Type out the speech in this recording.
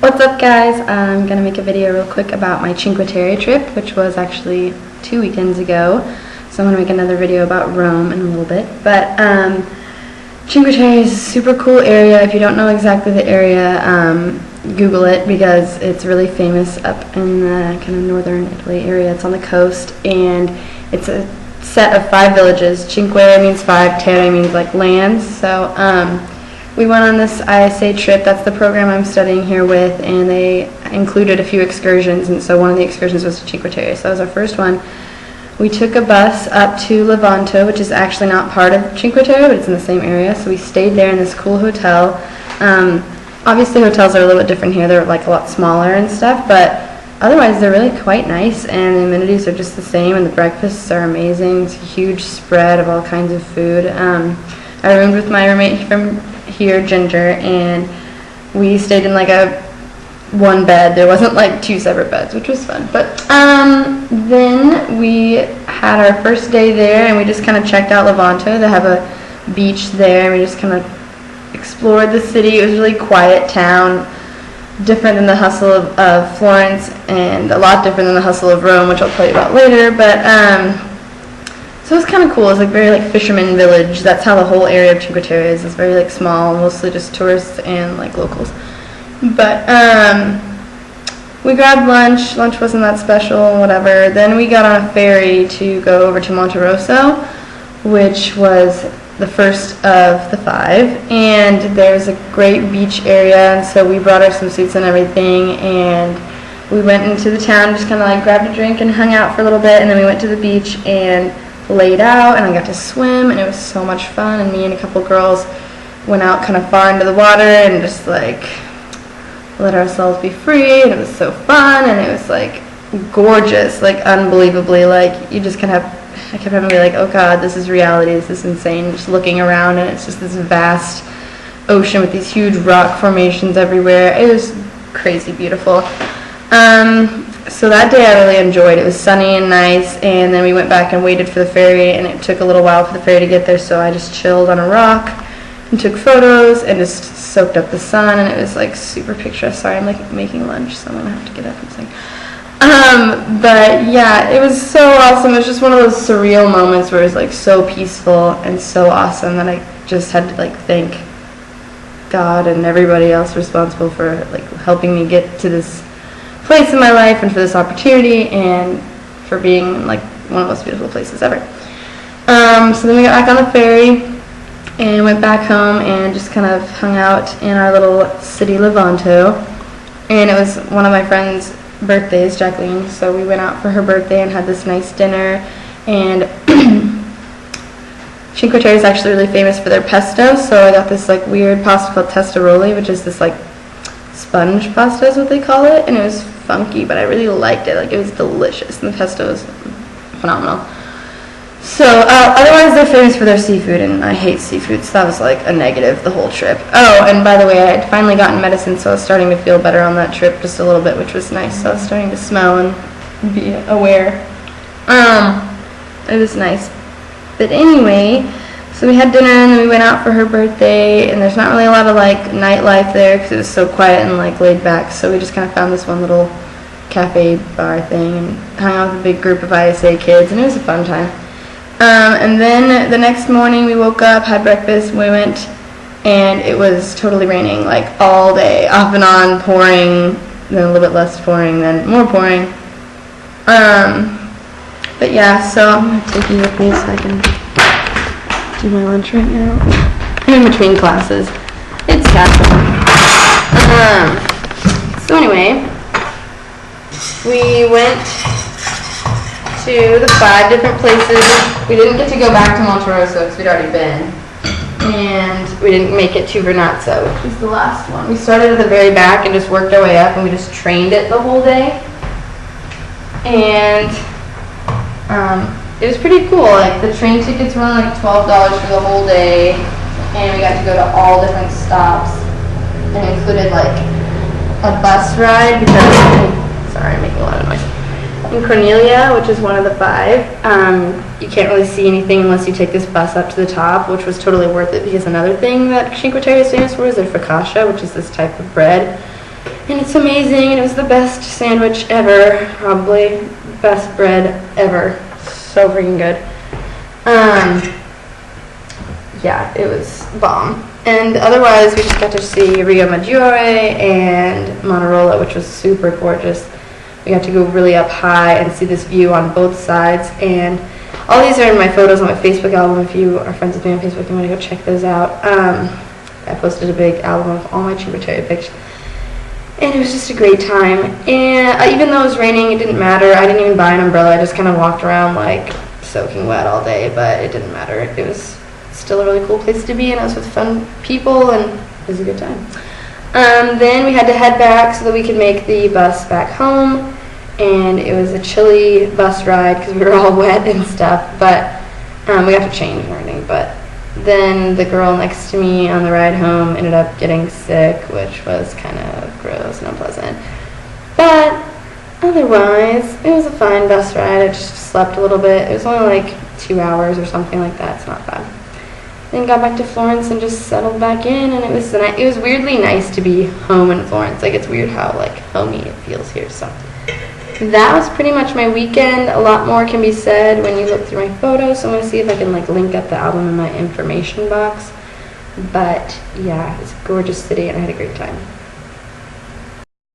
What's up, guys? I'm going to make a video real quick about my Cinque Terre trip, which was actually 2 weekends ago. So I'm going to make another video about Rome in a little bit. But Cinque Terre is a super cool area. If you don't know exactly the area, Google it because it's really famous up in the kind of northern Italy area. It's on the coast, and it's a set of 5 villages. Cinque means 5, Terre means like lands. So we went on this ISA trip. That's the program I'm studying here with, and they included a few excursions, and so one of the excursions was to Cinque Terre. So that was our first one. We took a bus up to Levanto, which is actually not part of Cinque Terre, but it's in the same area. So we stayed there in this cool hotel. Obviously hotels are a little bit different here. They're like a lot smaller and stuff, but otherwise they're really quite nice, and the amenities are just the same, and the breakfasts are amazing. It's a huge spread of all kinds of food. I roomed with my roommate from here, Ginger, and we stayed in like one bed. There wasn't like 2 separate beds, which was fun. But then we had our first day there, and we just kind of checked out Levanto. They have a beach there, and we just kind of explored the city. It was a really quiet town, different than the hustle of Florence, and a lot different than the hustle of Rome, which I'll tell you about later. But so it was kind of cool. It's like very like fisherman village. That's how the whole area of Cinque Terre is. It's very like small, mostly just tourists and like locals. But we grabbed lunch. Lunch wasn't that special, whatever. Then we got on a ferry to go over to Monte Rosso, which was the first of the 5. And there's a great beach area, and so we brought our swimsuits and everything, and we went into the town, just kind of like grabbed a drink and hung out for a little bit, and then we went to the beach and laid out, and I got to swim, and it was so much fun. And me and a couple girls went out kind of far into the water and just like let ourselves be free, and it was so fun, and it was like gorgeous, like unbelievably, like you just kind of, I kept having to be like, oh god, this is reality, this is insane, just looking around, and it's just this vast ocean with these huge rock formations everywhere. It was crazy beautiful. So that day I really enjoyed. It was sunny and nice, and then we went back and waited for the ferry, and it took a little while for the ferry to get there, so I just chilled on a rock and took photos and just soaked up the sun, and it was like super picturesque. Sorry, I'm like making lunch, so I'm gonna have to get up and sing. But yeah, it was so awesome. It was just one of those surreal moments where it was like so peaceful and so awesome that I just had to like thank God and everybody else responsible for like helping me get to this place in my life and for this opportunity and for being like one of the most beautiful places ever. So then we got back on the ferry and went back home and just kind of hung out in our little city Levanto. And it was one of my friend's birthdays, Jacqueline, so we went out for her birthday and had this nice dinner. And Cinque Terre is actually really famous for their pesto, so I got this like weird pasta called testaroli, which is this like sponge pasta is what they call it, and it was funky, but I really liked it. Like, it was delicious, and the pesto was phenomenal. So otherwise they're famous for their seafood, and I hate seafood, so that was like a negative the whole trip. Oh, and by the way, I had finally gotten medicine, so I was starting to feel better on that trip just a little bit, which was nice. So I was starting to smell and be aware. It was nice. But anyway, so we had dinner, and then we went out for her birthday, and there's not really a lot of like nightlife there because it was so quiet and like laid back, so we just kind of found this one little cafe bar thing and hung out with a big group of ISA kids, and it was a fun time. And then the next morning we woke up, had breakfast, we went, and it was totally raining like all day, off and on, pouring, then a little bit less pouring, then more pouring. But yeah, so I'm going to take you with me so I can do my lunch right now. I'm in between classes. It's casual. So anyway, we went to the 5 different places. We didn't get to go back to Monte Rosso because we'd already been, and we didn't make it to Vernazzo, which was the last one. We started at the very back and just worked our way up, and we just trained it the whole day, and it was pretty cool. Like, the train tickets were only like $12 for the whole day, and we got to go to all different stops, and included like a bus ride because, sorry, I'm making a lot of noise. In Cornelia, which is one of the 5, you can't really see anything unless you take this bus up to the top, which was totally worth it because another thing that Cinque Terre is famous for is their focaccia, which is this type of bread. And it's amazing, and it was the best sandwich ever, probably. Best bread ever. So freaking good. Yeah, it was bomb. And otherwise, we just got to see Rio Maggiore and Manarola, which was super gorgeous. We got to go really up high and see this view on both sides. And all these are in my photos on my Facebook album. If you are friends with me on Facebook and want to go check those out. I posted a big album of all my Cinque Terre pictures. And it was just a great time. And even though it was raining, it didn't matter. I didn't even buy an umbrella. I just kind of walked around like soaking wet all day, but it didn't matter. It was still a really cool place to be, and I was with fun people, and it was a good time. Then we had to head back so that we could make the bus back home, and it was a chilly bus ride because we were all wet and stuff, but we got to change and everything. But then the girl next to me on the ride home ended up getting sick, which was kind of gross and unpleasant. But otherwise, it was a fine bus ride. I just slept a little bit. It was only like 2 hours or something like that. It's not bad. Then got back to Florence and just settled back in, and it was weirdly nice to be home in Florence. Like, it's weird how like homey it feels here. So that was pretty much my weekend. A lot more can be said when you look through my photos. So I'm gonna see if I can like link up the album in my information box. But yeah, it's a gorgeous city, and I had a great time.